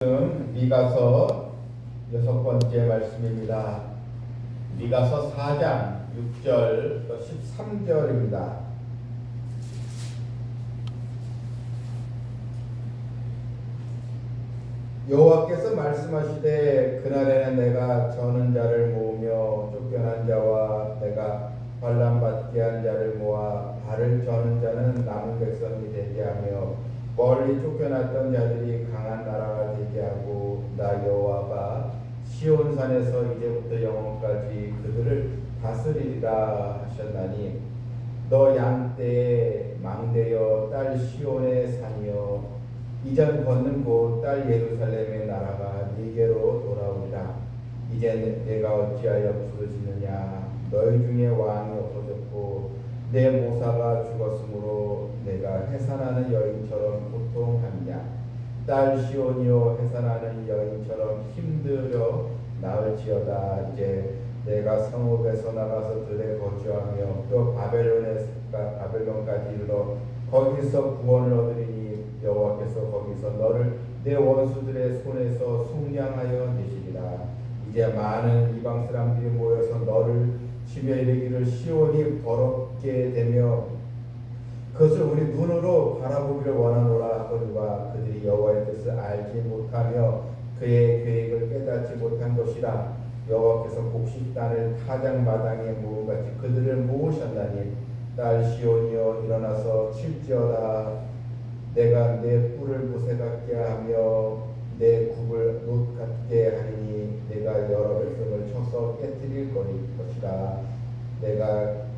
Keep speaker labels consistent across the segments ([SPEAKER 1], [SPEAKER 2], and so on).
[SPEAKER 1] 미가서 6번째 말씀입니다. 미가서 4장 6절 또 13절입니다. 여호와께서 말씀하시되 그날에는 내가 저는 자를 모으며 쫓겨난 자와 내가 환난받게 한 자를 모아 발을 저는 자는 남은 백성이 되게 하며 멀리 쫓겨났던 자들이 강한 나라가 되게 하고 나 여호와가 시온산에서 이제부터 영원까지 그들을 다스리리라 하셨나니 너 양떼에 망대여 딸 시온의 산이여 이전 걷는 곳 딸 예루살렘의 나라가 네게로 돌아오리라. 이제 내가 어찌하여 부르짖느냐 너희 중에 왕이 없어졌고 내 모사가 죽었으므로 내가 해산하는 여인처럼 고통하느냐. 딸 시온이여 해산하는 여인처럼 힘들어 나을지어다. 이제 내가 성읍에서 나가서 들에 거주하며 또 바벨론까지 이르러 거기서 구원을 얻으리니 여호와께서 거기서 너를 내 원수들의 손에서 속량하여 내시리라. 이제 많은 이방 사람들이 모여서 너를 치며 이르기를 시온이 더럽게 되며 그것을 우리 눈으로 바라보기를 원하노라 하거니와 그들이 여호와의 뜻을 알지 못하며 그의 계획을 깨닫지 못한 것이라. 여호와께서 곡식단을 타작마당에 모음같이 그들을 모으셨나니 딸 시온이여 일어나서 칠지어다. 내가 내 뿔을 무쇠 같게 하며 내 굽을 놋 같게 하리니 내가 여러 백성을 쳐서 깨뜨릴 것이라. 내가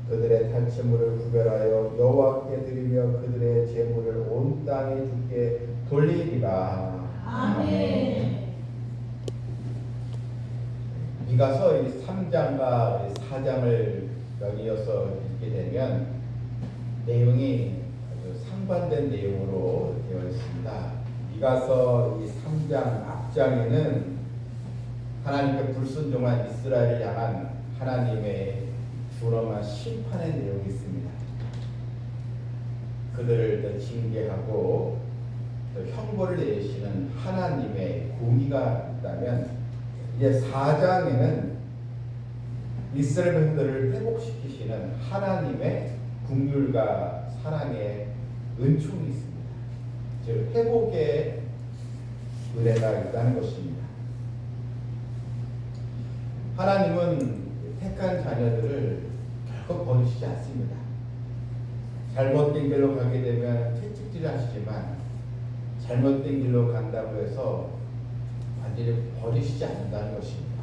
[SPEAKER 1] 그들의 탈취물을 구별하여 여호와께 드리며 그들의 재물을 온 땅에 주께 돌리리라.
[SPEAKER 2] 아멘.
[SPEAKER 1] 미가서 이 3장과 4장을 이어서 읽게 되면 내용이 아주 상반된 내용으로 되어 있습니다. 미가서 이 3장 앞장에는 하나님께 불순종한 이스라엘을 향한 하나님의 준엄한 심판의 내용이 있습니다. 그들을 징계하고 형벌을 내리시는 하나님의 공의가 있다면, 이제 4장에는 이스라엘 백성들을 회복시키시는 하나님의 긍휼과 사랑의 은총이 있습니다. 즉 회복의 은혜가 있다는 것입니다. 하나님은 택한 자녀들을 결코 버리시지 않습니다. 잘못된 길로 가게 되면 채찍질 하시지만 잘못된 길로 간다고 해서 완전히 버리시지 않는다는 것입니다.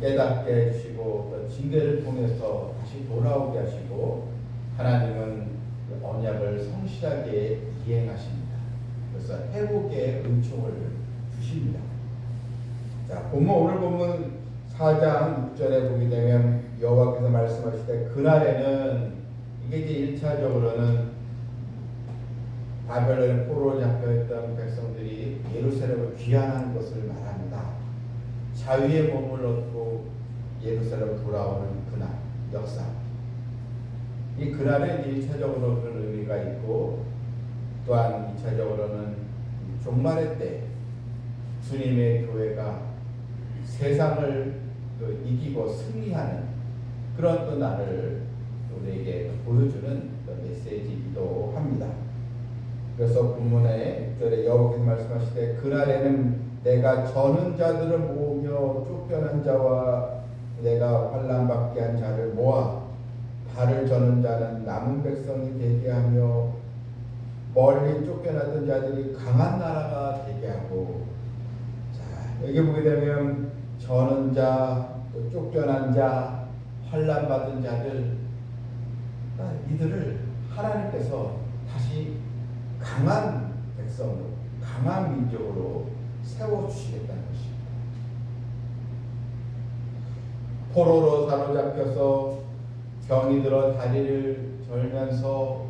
[SPEAKER 1] 깨닫게 해주시고 또 징계를 통해서 다시 돌아오게 하시고 하나님은 언약을 성실하게 이행하십니다. 그래서 회복의 은총을 주십니다. 자, 오늘 본문 4장 6절에 보게 되면 여호와께서 말씀하실 때 그날에는, 이게 이제 1차적으로는 바벨론의 포로로 잡혀있던 백성들이 예루살렘을 귀환하는 것을 말합니다. 자유의 몸을 얻고 예루살렘으로 돌아오는 그날 역사. 이 그날은 1차적으로 그런 의미가 있고, 또한 2차적으로는 종말의 때 주님의 교회가 세상을 이기고 승리하는 그런 또 날을 우리에게 보여주는 메시지이기도 합니다. 그래서 본문의 6절에 여호와께서 말씀하시되 그날에는 내가 저는 자들을 모으며 쫓겨난 자와 내가 환난받게 한 자를 모아 발을 저는 자는 남은 백성이 되게 하며 멀리 쫓겨났던 자들이 강한 나라가 되게 하고. 자, 여기 보게 되면 저는 자, 또 쫓겨난 자, 환난받은 자들, 이들을 하나님께서 다시 강한 백성으로, 강한 민족으로 세워주시겠다는 것입니다. 포로로 사로잡혀서 병이 들어 다리를 절면서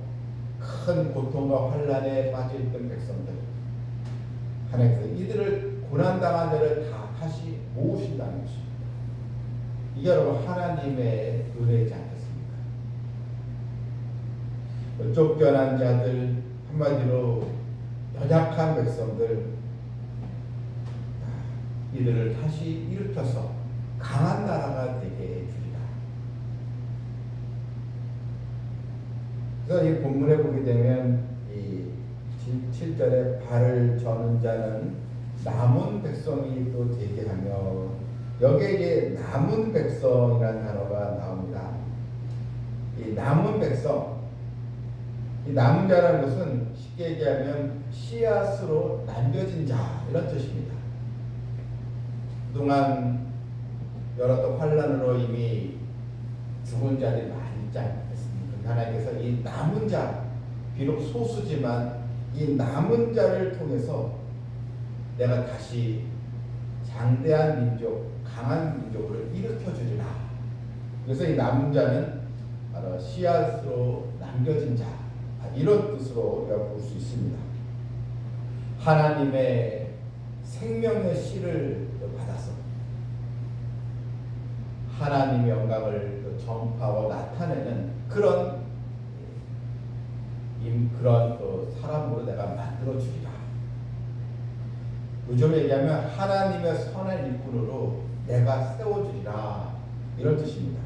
[SPEAKER 1] 큰 고통과 환난에 빠져있던 백성들, 하나님께서 이들을 고난당한 자를 다 다시 모으신다는 것입니다. 이게 여러분 하나님의 은혜이지 않겠습니까? 쫓겨난 자들, 한마디로 연약한 백성들, 이들을 다시 일으켜서 강한 나라가 되게 해주리라. 그래서 이 본문에 보게 되면 이 7절에 발을 저는 자는 남은 백성이 또 되게 하며, 여기에 이제 남은 백성이라는 단어가 나옵니다. 이 남은 백성, 이 남은 자라는 것은 쉽게 얘기하면 씨앗으로 남겨진 자, 이런 뜻입니다. 그동안 여러 또 환란으로 이미 죽은 자들이 많이 있지 않겠습니까? 하나님께서 이 남은 자, 비록 소수지만 이 남은 자를 통해서 내가 다시 장대한 민족, 강한 민족을 일으켜 주리라. 그래서 이 남은 자는 바로 씨앗으로 남겨진 자, 이런 뜻으로 우리가 볼 수 있습니다. 하나님의 생명의 씨를 받아서 하나님의 영광을 전파하고 나타내는 그런 사람으로 내가 만들어 주리라. 요즘 얘기하면 하나님의 선한 일꾼으로 내가 세워주리라, 이런 뜻입니다.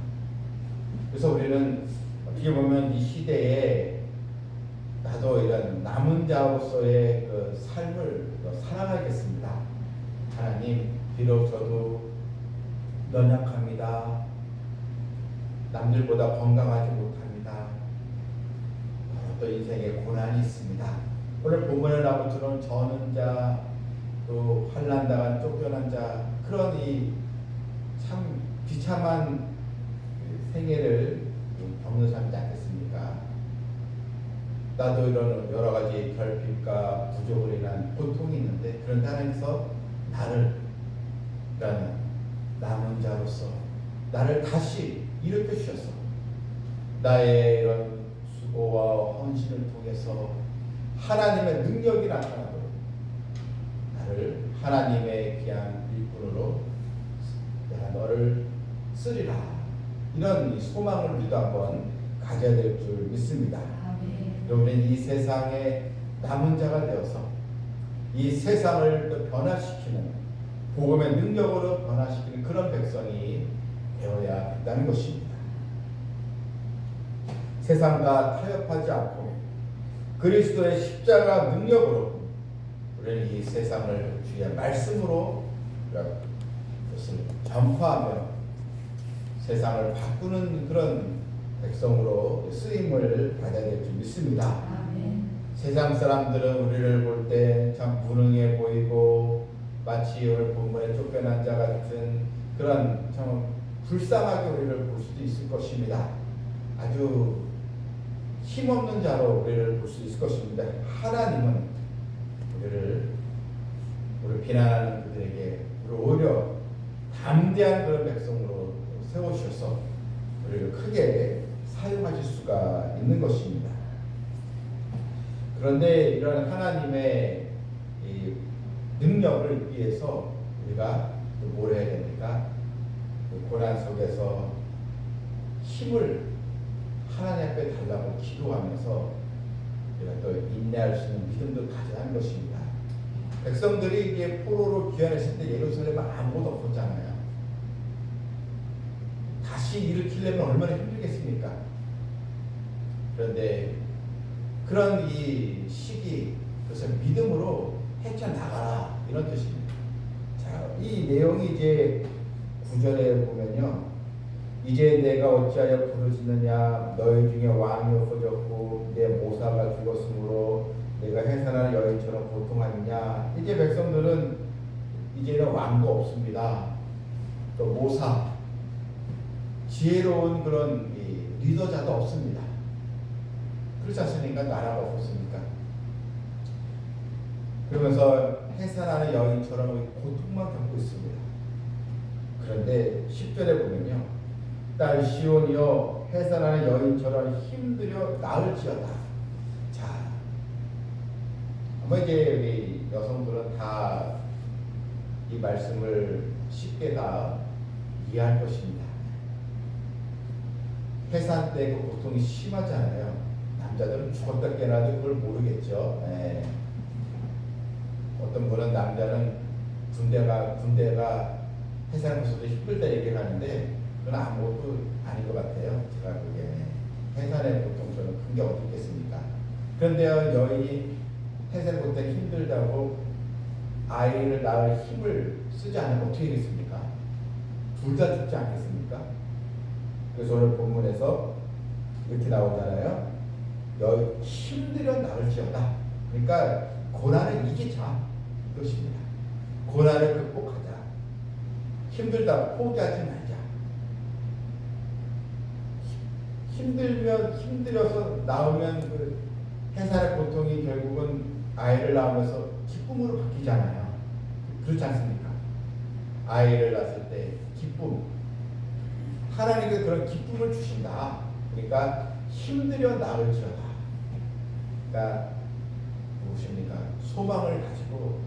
[SPEAKER 1] 그래서 우리는 어떻게 보면 이 시대에 나도 이런 남은 자로서의 그 삶을 살아가겠습니다. 하나님, 비록 저도 연약합니다. 남들보다 건강하지 못합니다. 또 인생에 고난이 있습니다. 오늘 본문에 나온 것처럼 저는 자, 또 환난당한 쫓겨난 자, 그런 이 참 비참한 생애를 겪는 사람이지 않겠습니까? 나도 이런 여러 가지 결핍과 부족으로 인한 고통이 있는데, 그런데 하나님께서 나를 라는 남은 자로서 나를 다시 일으켜 주셔서 나의 이런 수고와 헌신을 통해서 하나님의 능력이 나타나도록 나를 하나님의 귀한 일꾼으로 내가 너를 쓰리라, 이런 소망을 우리도 한번 가져야 될 줄 믿습니다. 여러분은 이 세상에 남은 자가 되어서 이 세상을 또 변화시키는 복음의 능력으로 변화시키는 그런 백성이 되어야 한다는 것입니다. 세상과 타협하지 않고 그리스도의 십자가 능력으로 우리는 이 세상을 주의 말씀으로 그것을 전파하며 세상을 바꾸는 그런 백성으로 쓰임을 받아야 될 줄 믿습니다. 세상 사람들은 우리를 볼 때 참 무능해 보이고 마치 오늘 본문에 쫓겨난 자 같은 그런 참 불쌍하게 우리를 볼 수도 있을 것입니다. 아주 힘없는 자로 우리를 볼 수 있을 것입니다. 하나님은 우리를 비난하는 그들에게 우리를 오히려 담대한 그런 백성으로 세우셔서 우리를 크게 사용하실 수가 있는 것입니다. 그런데 이런 하나님의 이 능력을 위해서 우리가 뭘 해야 됩니까? 그 고난 속에서 힘을 하나님 앞에 달라고 기도하면서 우리가 또 인내할 수 있는 믿음도 가져야 하는 것입니다. 백성들이 이게 포로로 귀환했을 때 예루살렘은 아무것도 없었잖아요. 다시 일으키려면 얼마나 힘들겠습니까? 그런데 그런 이 시기, 그래서 믿음으로 헤쳐나가라, 이런 뜻입니다. 자, 이 내용이 이제 9절에 보면요, 이제 내가 어찌하여 부르짖느냐, 너희 중에 왕이 없어졌고 내 모사가 죽었으므로 내가 해산하는 여인처럼 고통하느냐. 이제 백성들은 이제는 왕도 없습니다. 또 모사, 지혜로운 그런 리더자도 없습니다. 그렇지 않습니까? 나라가 없었습니까? 그러면서 해산하는 여인처럼 고통만 겪고 있습니다. 그런데 10절에 보면요, 딸 시온이여 해산하는 여인처럼 힘들여 나을지어다. 자, 아마 이제 우리 여성들은 다 이 말씀을 쉽게 다 이해할 것입니다. 해산 때 그 고통이 심하잖아요. 남자들은 죽었다 깨어나도 그걸 모르겠죠. 네. 어떤 분은 남자는 군대가 해산에서도 힘들다 얘기를 하는데 그건 아무것도 아닌 것 같아요. 제가 보기에는 해산의 고통 저는 큰 게 어디 있겠습니까? 그런데요, 여인이 해산 고통 힘들다고 아이를 낳을 힘을 쓰지 않으면 어떻게 되겠습니까? 둘 다 죽지 않겠습니까? 그래서 오늘 본문에서 이렇게 나오잖아요. 여인 힘들여 낳을지어다. 그러니까 고난을 이기자 이것입니다. 고난을 극복하자. 힘들다 포기하지 말자. 힘들어서 낳으면 그 해산의 고통이 결국은 아이를 낳으면서 기쁨으로 바뀌잖아요. 그렇지 않습니까? 아이를 낳았을 때 기쁨. 하나님께서 그런 기쁨을 주신다. 그러니까 힘들여 낳을지어다. 그러니까 무엇입니까? 소망을 가지고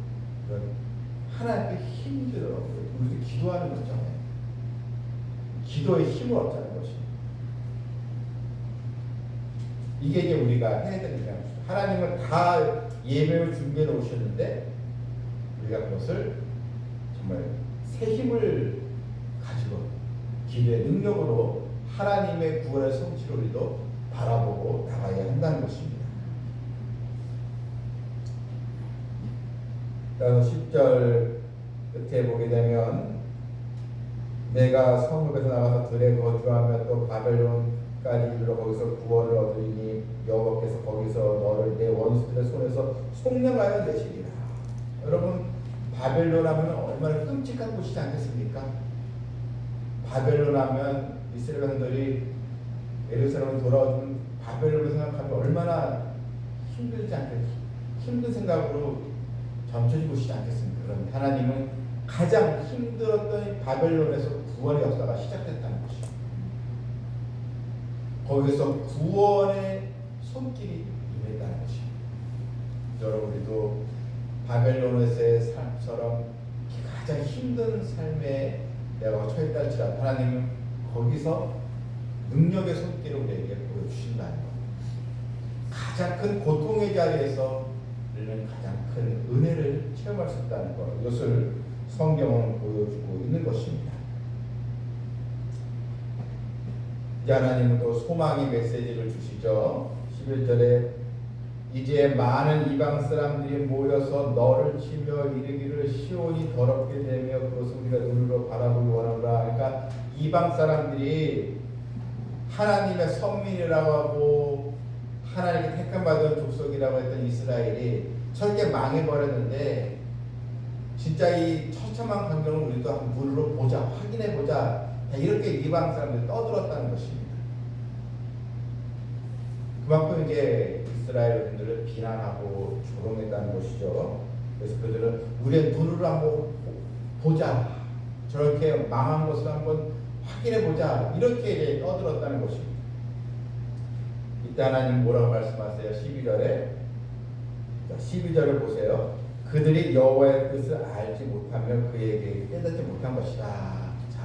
[SPEAKER 1] 하나님께 힘들어 우리도 기도하는 거죠. 기도의 힘을 얻자는 것입니다. 이게 이제 우리가 해야 되는 거예요. 하나님은 다 예배를 준비해 놓으셨는데 우리가 그것을 정말 새 힘을 가지고 기도의 능력으로 하나님의 구원의 성취를 우리도 바라보고 나가야 한다는 것입니다. 따라서 10절 끝에 보게 되면 내가 성읍에서 나가서 들에 거주하며 또 바벨론까지 이르러 거기서 구원을 얻으리니 여호와께서 거기서 너를 내 원수들의 손에서 속량하여 내시리라. 여러분 바벨론 하면 얼마나 끔찍한 곳이지 않겠습니까? 바벨론 하면 이스라엘 사람들이 예루살렘을 돌아오면 바벨론을 생각하면 얼마나 힘들지 않겠습니까? 힘든 생각으로 점쳐진 곳이지 않겠습니까? 그럼 하나님은 가장 힘들었던 바벨론에서 구원의 역사가 시작됐다는 것이죠. 거기서 구원의 손길이 임했다는 것입니다. 여러분 우리도 바벨론에서의 삶처럼 가장 힘든 삶에 내가 처했다 할지라도 하나님은 거기서 능력의 손길을 우리에게 보여주신다는 것. 가장 큰 고통의 자리에서 우리는 가장 큰 은혜를 체험할 수 있다는 것. 이것을 성경은 보여주고 있는 것입니다. 이제 하나님은 또 소망의 메시지를 주시죠. 11절에 이제 많은 이방 사람들이 모여서 너를 치며 이르기를 시온이 더럽게 되며 그것을 우리가 눈으로 바라보기 원하노라. 그러니까 이방 사람들이 하나님의 선민이라고 하고 하나님께 택함 받은 족속이라고 했던 이스라엘이 저렇게 망해버렸는데 진짜 이 처참한 광경을 우리도 한번 눈으로 보자, 확인해 보자, 이렇게 이방 사람들이 떠들었다는 것입니다. 그만큼 이제 이스라엘인들을 비난하고 조롱했다는 것이죠. 그래서 그들은 우리의 눈으로 한번 보자, 저렇게 망한 것을 한번 확인해 보자, 이렇게 이제 떠들었다는 것입니다. 이때 하나님 뭐라고 말씀하세요? 12절을 보세요. 그들이 여호와의 뜻을 알지 못하며 그에게 깨닫지 못한 것이다. 자,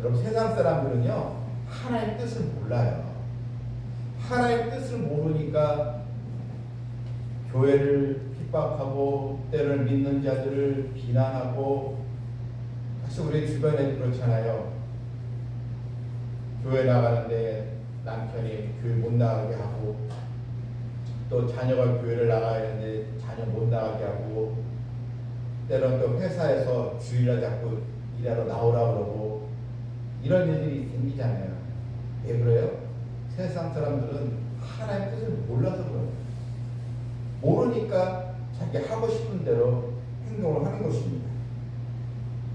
[SPEAKER 1] 여러분 세상 사람들은요 하나님의 뜻을 몰라요. 하나님의 뜻을 모르니까 교회를 핍박하고 때를 믿는 자들을 비난하고, 사실 우리 주변에 그렇잖아요. 교회 나가는데 남편이 교회 못 나가게 하고, 또 자녀가 교회를 나가야 하는데 자녀 못 나가게 하고, 때론 또 회사에서 주일날 자꾸 일하러 나오라 그러고, 이런 일들이 생기잖아요. 왜 그래요? 세상 사람들은 하나님의 뜻을 몰라서 그래요. 모르니까 자기 하고 싶은 대로 행동을 하는 것입니다.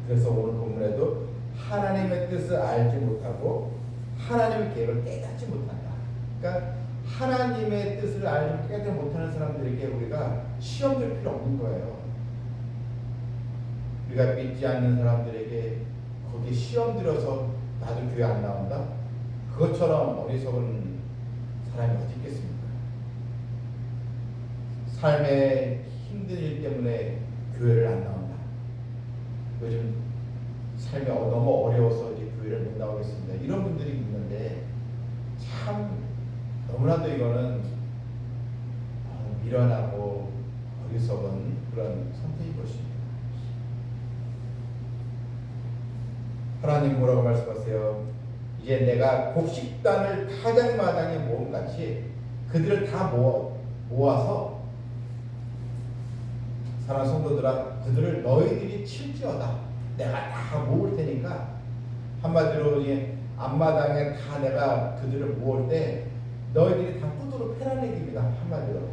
[SPEAKER 1] 그래서 오늘 본문에도 하나님의 뜻을 알지 못하고 하나님의 계획을 깨닫지 못한다. 그러니까 하나님의 뜻을 알지 깨닫지 못하는 사람들에게 우리가 시험 줄 필요 없는 거예요. 우리가 믿지 않는 사람들에게 거기 시험 들어서 나도 교회 안 나온다? 그것처럼 어리석은 사람이 어디 있겠습니까? 삶의 힘든 일 때문에 교회를 안 나온다. 요즘 삶이 너무 어려워서 이제 교회를 못 나오겠습니다. 이런 분들이 있는데 참 너무나도 이거는 미련하고 어리석은 그런 선택인 것입니다. 하나님 뭐라고 말씀하세요? 이제 내가 곡식단을 타작마당에 모음같이 그들을 다 모아서 사랑하는 성도들아, 그들을 너희들이 칠지어다. 내가 다 모을 테니까, 한마디로 이제 앞마당에 다 내가 그들을 모을 때 너희들이 다 푸드로 패라내깁니다. 한마디로.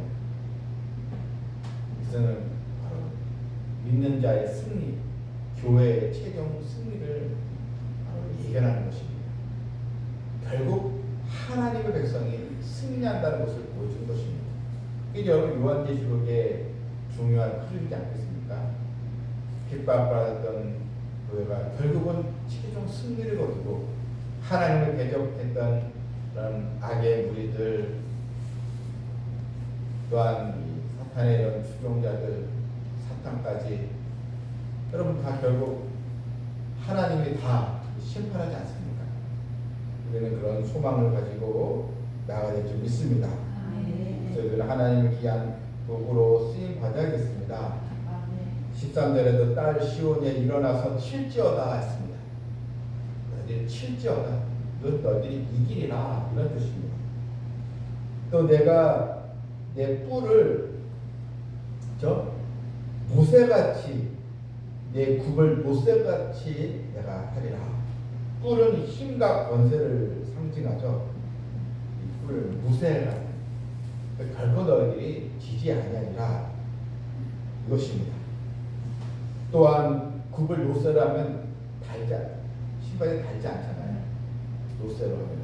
[SPEAKER 1] 이것은 바로 믿는 자의 승리, 교회의 최종 승리를 바로 예견하는 것입니다. 결국 하나님의 백성이 승리한다는 것을 보여준 것입니다. 이게 여러분 요한계시록의 중요한 흐름이지 않겠습니까? 핍박받았던 교회가 결국은 최종 승리를 거두고 하나님을 대적했던 그런 악의 무리들, 또한 이 사탄의 이런 추종자들, 사탄까지 여러분 다 결국 하나님이 다 심판하지 않습니까? 우리는 그런 소망을 가지고 나아가야 될 줄 믿습니다. 저희들은 하나님의 귀한 도구로 쓰임 받아야겠습니다. 13절에도 딸 시온에 일어나서 칠지어다 했습니다. 너희들이 칠지어다. 너희들이 이기리라, 이런 뜻입니다. 또 내가 내 뿔을 저 모세같이, 내 굽을 모세같이 내가 하리라. 뿔은 힘과 권세를 상징하죠. 이 뿔을 모세같이. 결코 너희들이 지지 아니하리라, 이것입니다. 또한 굽을 노쇠로 하면 신발이 달지 않잖아요. 노쇠로 하면.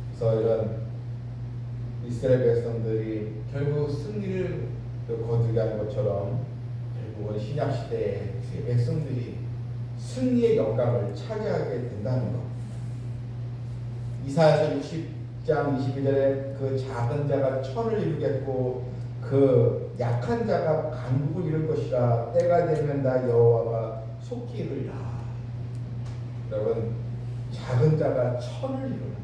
[SPEAKER 1] 그래서 이런 이스라엘 백성들이 결국 승리를 거두게 하는 것처럼 결국은 신약 시대의 백성들이 승리의 영광을 차지하게 된다는 것. 이사야서 60장 22절에 그 작은 자가 천을 이루겠고 그 약한 자가 강국을 이룰 것이라. 때가 되면 다 여호와가 속히 이루리라. 여러분, 작은 자가 천을 이루는,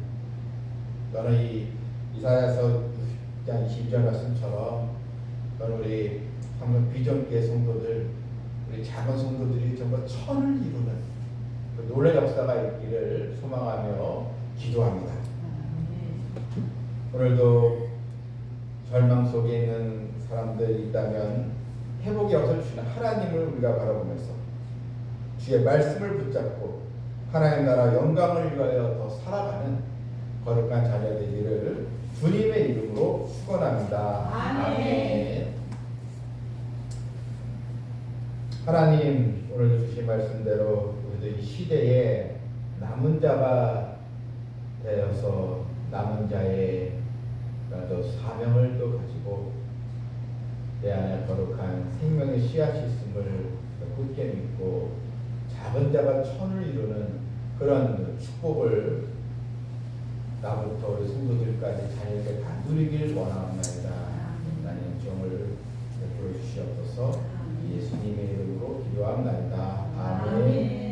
[SPEAKER 1] 너는 이 이사야서 60장 22절 말씀처럼 너는 우리 한번 비전계 성도들, 우리 작은 성도들이 정말 천을 이루는 그 놀라운 역사가 있기를 소망하며 기도합니다. 오늘도 절망 속에 있는 사람들이 있다면 회복의 역사를 주시는 하나님을 우리가 바라보면서 주의 말씀을 붙잡고 하나님 나라 영광을 위하여 더 살아가는 거룩한 자녀가 되기를 주님의 이름으로 축원합니다. 아멘. 하나님, 오늘 주신 말씀대로 우리도 이 시대에 남은 자가 되어서 남은 자의 또 사명을 또 가지고 내 안에 거룩한 생명의 씨앗이 있음을 굳게 믿고 작은 자가 천을 이루는 그런 축복을 나부터 우리 성도들까지 자녀에게 다 누리길 원하옵나이다. 하나님 종을 베풀어 주시옵소서. 예수님의 이름으로 기도합나이다. 아멘.